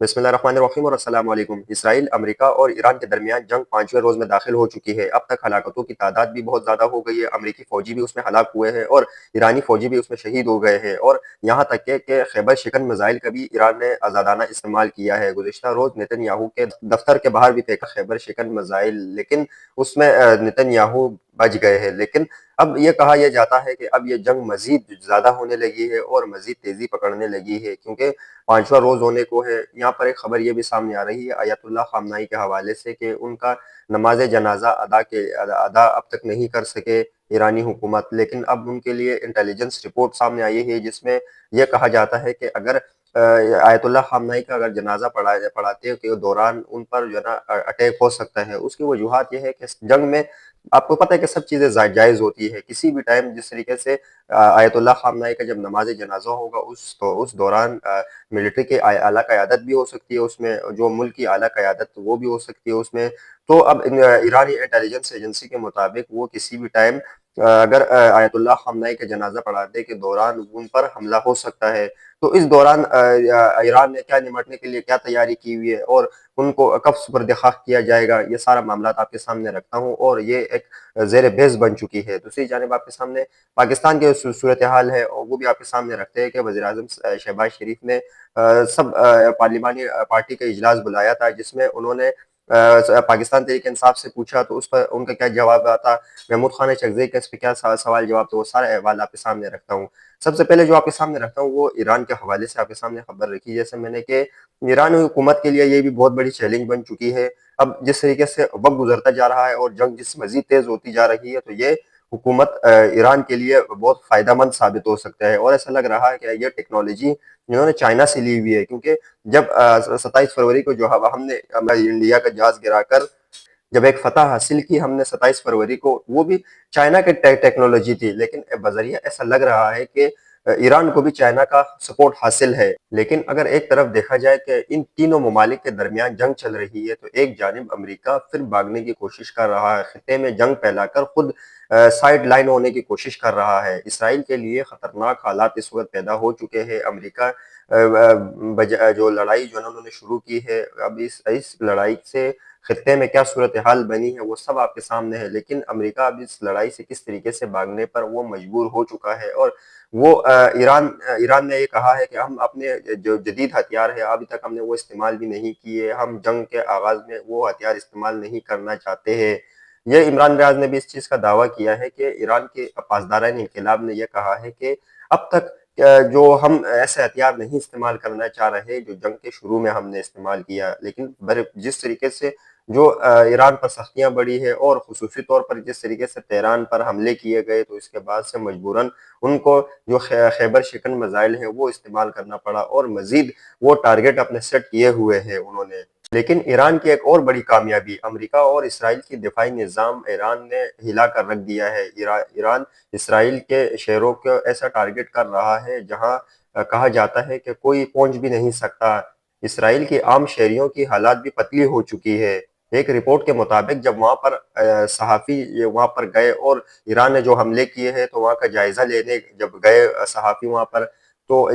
बिस्मिल्लाहिर्रहमानिर्रहीम और अस्सलाम वालेकुम। इसराइल, अमेरिका और ईरान के दरमियान जंग 5वें रोज में दाखिल हो चुकी है। अब तक हलाकतों की तादाद भी बहुत ज़्यादा हो गई है। अमेरिकी फ़ौजी भी उसमें हलाक हुए हैं और ईरानी फ़ौजी भी उसमें शहीद हो गए हैं। और यहाँ तक कि खैबर शिकन मिसाइल का भी ईरान ने आज़ादाना इस्तेमाल किया है। गुज़िश्ता रोज़ नेतन्याहू के दफ्तर के बाहर भी फेंका खैबर शिकन मिसाइल, लेकिन उसमें नेतन्याहू बच गए हैं। लेकिन अब ये कहा यह जाता है कि अब ये जंग मज़ीद ज़्यादा होने लगी है और मज़ीद तेज़ी पकड़ने लगी है, क्योंकि 5वां रोज़ होने को है। यहाँ पर एक खबर ये भी सामने आ रही है अयतुल्लाह ख़ामनाई के हवाले से कि उनका नमाज़ जनाज़ा अदा अब तक नहीं कर सके ईरानी हुकूमत। लेकिन अब उनके लिए इंटेलिजेंस रिपोर्ट सामने आई है जिसमें यह कहा जाता है कि अगर अयतुल्लाह ख़ामनाई का अगर जनाज़ा पढ़ाते के दौरान उन पर जो है ना अटैक हो सकता है। उसकी वजूहात ये है कि इस जंग में आपको पता है कि सब चीज़ें जायज़ होती है। किसी भी टाइम जिस तरीके से अयतुल्लाह ख़ामनाई का जब नमाज़ जनाज़ा होगा उस दौरान मिलिट्री की आला क़यादत भी हो सकती है उसमें, जो मुल्क की आला क़यादत वो भी हो सकती है उसमें। तो अब ईरानी इंटेलिजेंस एजेंसी के मुताबिक वो किसी भी टाइम अगर आयतुल्लाह ख़ामनाई के जनाज़ा पढ़ाने के दौरान उन पर हमला हो सकता है। तो इस दौरान ईरान ने क्या निपटने के लिए क्या तैयारी की हुई है और उनको कब सुपर्द खाक किया जाएगा, ये सारा मामला आपके सामने रखता हूँ। और ये एक ज़ेर बहस बन चुकी है। दूसरी जानिब आपके सामने पाकिस्तान की सूरत हाल है और वो भी आपके सामने रखते हैं कि वज़ीर-ए-आज़म शहबाज शरीफ ने सब पार्लिमानी पार्टी का इजलास बुलाया था, जिसमें उन्होंने पाकिस्तान तहरीक इंसाफ से पूछा तो उस पर उनका क्या जवाब आता, महमूद खान चकज़ई का इस पे क्या सवाल जवाब, तो वो सारा अहवाल आपके सामने रखता हूँ। सबसे पहले जो आपके सामने रखता हूँ वो ईरान के हवाले से आपके सामने खबर रखी, जैसे मैंने कि ईरानी हुकूमत के लिए ये भी बहुत बड़ी चैलेंज बन चुकी है। अब जिस तरीके से वक्त गुजरता जा रहा है और जंग जिस मजीद तेज होती जा रही है, तो ये हुकूमत ईरान के लिए बहुत फ़ायदेमंद साबित हो सकता है। और ऐसा लग रहा है कि ये टेक्नोलॉजी इन्होंने चाइना से ली हुई है, क्योंकि जब 27 फरवरी को जो हमने इंडिया का जहाज गिराकर जब एक फतह हासिल की हमने 27 फरवरी को, वो भी चाइना की टेक्नोलॉजी थी। लेकिन बजरिया ऐसा लग रहा है कि ईरान को भी चाइना का सपोर्ट हासिल है। लेकिन अगर एक तरफ देखा जाए कि इन तीनों ममालिक के दरमियान जंग चल रही है, तो एक जानिब अमेरिका फिर भागने की कोशिश कर रहा है, खित्ते में जंग फैलाकर खुद साइड लाइन होने की कोशिश कर रहा है। इसराइल के लिए खतरनाक हालात इस वक्त पैदा हो चुके हैं। अमेरिका जो लड़ाई जो है ना उन्होंने शुरू की है, अब इस लड़ाई से खित्ते में क्या सूरत हाल बनी है वो सब आपके सामने है। लेकिन अमेरिका अब इस लड़ाई से किस तरीके से भागने पर वो मजबूर हो चुका है। और वो ईरान ने ये कहा है कि हम अपने जो जदीद हथियार है अभी तक हमने वो इस्तेमाल भी नहीं किए, हम जंग के आगाज में वो हथियार इस्तेमाल नहीं करना चाहते हैं। ये इमरान रियाज ने भी इस चीज़ का दावा किया है कि ईरान के पासदारान इनकलाब ने यह कहा है कि अब तक जो हम ऐसे हथियार नहीं इस्तेमाल करना चाह रहे जो जंग के शुरू में हमने इस्तेमाल किया। लेकिन जिस तरीके से जो ईरान पर सख्तियाँ बढ़ी है और खुसूसी तौर पर जिस तरीके से तेहरान पर हमले किए गए, तो इसके बाद से मजबूरन उनको जो खैबर शिकन मिसाइल है वो इस्तेमाल करना पड़ा और मजीद वो टारगेट अपने सेट किए हुए हैं उन्होंने। लेकिन ईरान की एक और बड़ी कामयाबी, अमेरिका और इसराइल की दिफाई निज़ाम ईरान ने हिला कर रख दिया है। ईरान इसराइल के शहरों को ऐसा टारगेट कर रहा है जहां कहा जाता है कि कोई पहुंच भी नहीं सकता। इसराइल की आम शहरियों की हालात भी पतली हो चुकी है। एक रिपोर्ट के मुताबिक जब वहां पर सहाफ़ी वहां पर गए और ईरान ने जो हमले किए हैं तो वहां का जायजा लेने जब गए सहाफ़ी वहां पर, तो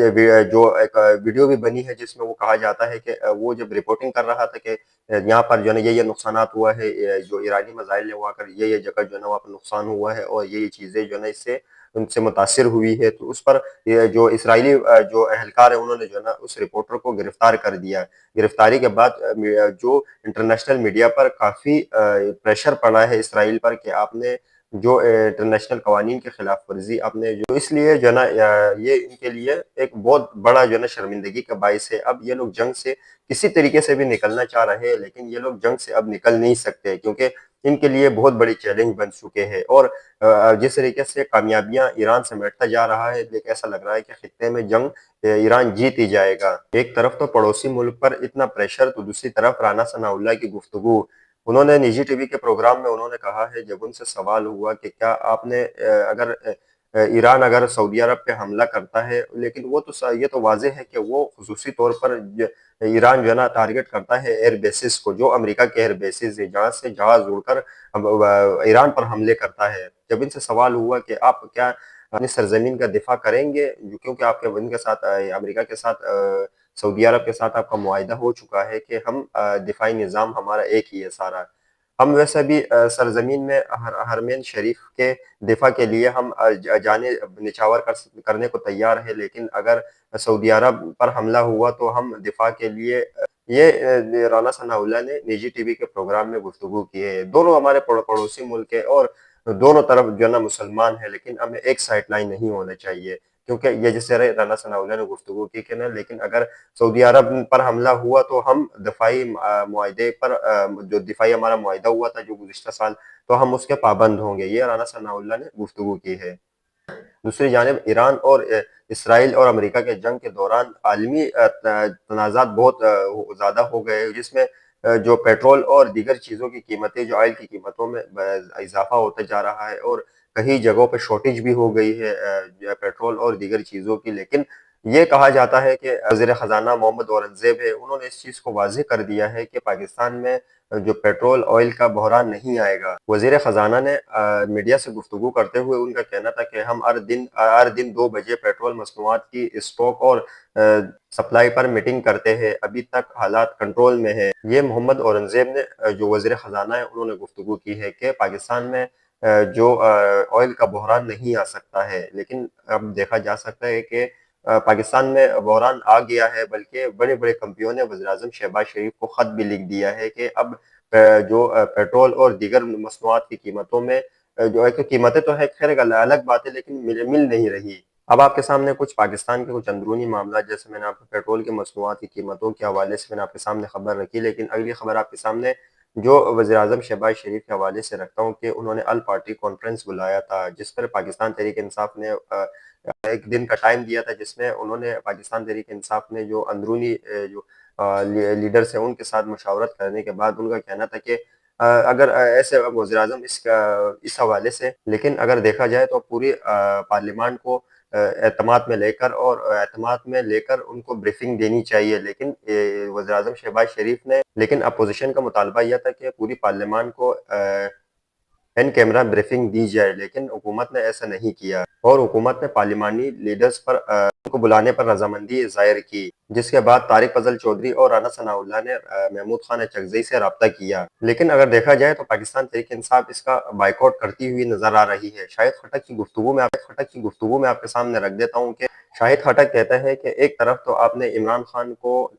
जो एक वीडियो भी बनी है जिसमें वो कहा जाता है कि वो जब रिपोर्टिंग कर रहा था कि यहाँ पर जो है ना ये नुकसानात हुआ है, जो ईरानी मिसाइल है वहाँ कर ये जगह जो है ना वहाँ पर नुकसान हुआ है और ये चीज़ें जो है ना इससे उनसे मुतासिर हुई है। तो उस पर ये जो इसराइली जो एहलकार है उन्होंने जो है ना उस रिपोर्टर को गिरफ्तार कर दिया। गिरफ्तारी के बाद जो इंटरनेशनल मीडिया पर काफ़ी प्रेशर पड़ा है इसराइल पर कि आपने जो इंटरनेशनल कवानीन की खिलाफ वर्जी आपने जो, इसलिए जो है ना ये इनके लिए एक बहुत बड़ा जो है ना शर्मिंदगी का बाइस है। अब ये लोग जंग से किसी तरीके से भी निकलना चाह रहे हैं, लेकिन ये लोग जंग से अब निकल नहीं सकते, क्योंकि इनके लिए बहुत बड़ी चैलेंज बन चुके हैं। और जिस तरीके से कामयाबियां ईरान समेटता जा रहा है, लेकिन ऐसा लग रहा है कि खित्ते में जंग ईरान जीत ही जाएगा। एक तरफ तो पड़ोसी मुल्क पर इतना प्रेशर, तो दूसरी तरफ राना सनाउल्लाह की गुफ्तगू। उन्होंने निजी टीवी के प्रोग्राम में उन्होंने कहा है, जब उनसे सवाल हुआ कि क्या आपने अगर ईरान अगर सऊदी अरब पे हमला करता है, लेकिन वो तो ये तो वाज़ेह है कि वो खुसूसी तौर पर ईरान जो है ना टारगेट करता है एयर बेसिस को, जो अमेरिका के एयर बेसिस है जहाँ से जहाज उड़कर ईरान पर हमले करता है। जब इनसे सवाल हुआ कि आप क्या अपनी सरजमीन का दिफा करेंगे, क्योंकि आपके इनके साथ अमेरिका के साथ سعودی عرب کے ساتھ آپ کا معاہدہ ہو چکا ہے کہ ہم دفاعی نظام ہمارا ایک ہی ہے سارا. ہم ویسے بھی سرزمین میں حرمین شریف کے دفاع کے لیے ہم جانے نچھاور کرنے کو تیار ہے، لیکن اگر سعودی عرب پر حملہ ہوا تو ہم دفاع کے لیے یہ رانا ثناء اللہ نے نجی ٹی وی کے پروگرام میں گفتگو کی ہے. دونوں ہمارے پڑوسی ملک ہے اور دونوں طرف جو ہے نا مسلمان ہے، لیکن ہمیں ایک سائڈ لائن نہیں ہونا چاہیے، کیونکہ یہ جیسے رانا ثناء اللہ نے گفتگو کی کہ نا، لیکن اگر سعودی عرب پر حملہ ہوا تو ہم دفاعی معاہدے پر جو دفاعی ہمارا معاہدہ ہوا تھا جو گزشتہ سال، تو ہم اس کے پابند ہوں گے. یہ رانا ثناء اللہ نے گفتگو کی ہے. دوسری جانب ایران اور اسرائیل اور امریکہ کے جنگ کے دوران عالمی تنازعات بہت زیادہ ہو گئے، جس میں جو پیٹرول اور دیگر چیزوں کی قیمتیں، جو آئل کی قیمتوں میں اضافہ ہوتا جا رہا ہے، اور کئی جگہوں پہ شارٹیج بھی ہو گئی ہے پیٹرول اور دیگر چیزوں کی. لیکن یہ کہا جاتا ہے کہ وزیر خزانہ محمد اورنگزیب ہے، انہوں نے اس چیز کو واضح کر دیا ہے کہ پاکستان میں جو پیٹرول آئل کا بحران نہیں آئے گا. وزیر خزانہ نے میڈیا سے گفتگو کرتے ہوئے ان کا کہنا تھا کہ ہم ہر دن 2 بجے پیٹرول مصنوعات کی اسٹاک اور سپلائی پر میٹنگ کرتے ہیں، ابھی تک حالات کنٹرول میں ہے. یہ محمد اورنگزیب نے جو وزیر خزانہ ہے انہوں نے گفتگو کی ہے کہ پاکستان میں جو آئل کا بحران نہیں آ سکتا ہے، لیکن اب دیکھا جا سکتا ہے کہ پاکستان میں بحران آ گیا ہے، بلکہ بڑے بڑے کمپنیوں نے وزیراعظم شہباز شریف کو خط بھی لکھ دیا ہے کہ اب جو پیٹرول اور دیگر مصنوعات کی قیمتوں میں جو ہے کہ قیمتیں تو ہے خیر ایک الگ بات ہے، لیکن مل نہیں رہی. اب آپ کے سامنے کچھ پاکستان کے کچھ اندرونی معاملات، جیسے میں نے آپ کو پیٹرول کے مصنوعات کی قیمتوں کے حوالے سے میں نے آپ کے سامنے خبر رکھی، لیکن اگلی خبر آپ کے سامنے جو وزیراعظم شہباز شریف کے حوالے سے رکھتا ہوں کہ انہوں نے ال پارٹی کانفرنس بلایا تھا، جس پر پاکستان تحریک انصاف نے ایک دن کا ٹائم دیا تھا، جس میں انہوں نے پاکستان تحریک انصاف نے جو اندرونی جو لیڈرز ہیں ان کے ساتھ مشاورت کرنے کے بعد ان کا کہنا تھا کہ اگر ایسے وزیراعظم اس حوالے سے، لیکن اگر دیکھا جائے تو پوری پارلیمان کو اعتماد میں لے کر ان کو بریفنگ دینی چاہیے. لیکن وزیراعظم شہباز شریف نے، لیکن اپوزیشن کا مطالبہ یہ تھا کہ پوری پارلیمان کو ان کیمرہ بریفنگ دی جائے، لیکن حکومت نے ایسا نہیں کیا، اور حکومت نے پارلیمانی لیڈرز پر ان کو بلانے پر رضامندی ظاہر کی، جس کے بعد طارق فضل چودھری اور رانا ثناء اللہ نے محمود خان اچکزئی سے رابطہ کیا. لیکن اگر دیکھا جائے تو پاکستان تحریک انصاف اس کا بائیکاٹ کرتی ہوئی نظر آ رہی ہے. شاہد خٹک کی گفتگو میں آپ کے سامنے رکھ دیتا ہوں کہ شاہد خٹک کہتا ہے کہ ایک طرف تو آپ نے عمران خان کو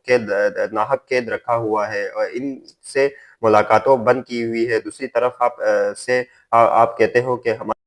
ناحق قید رکھا ہوا ہے اور ان سے ملاقاتوں بند کی ہوئی ہے، دوسری طرف آپ کہتے ہو کہ ہمارے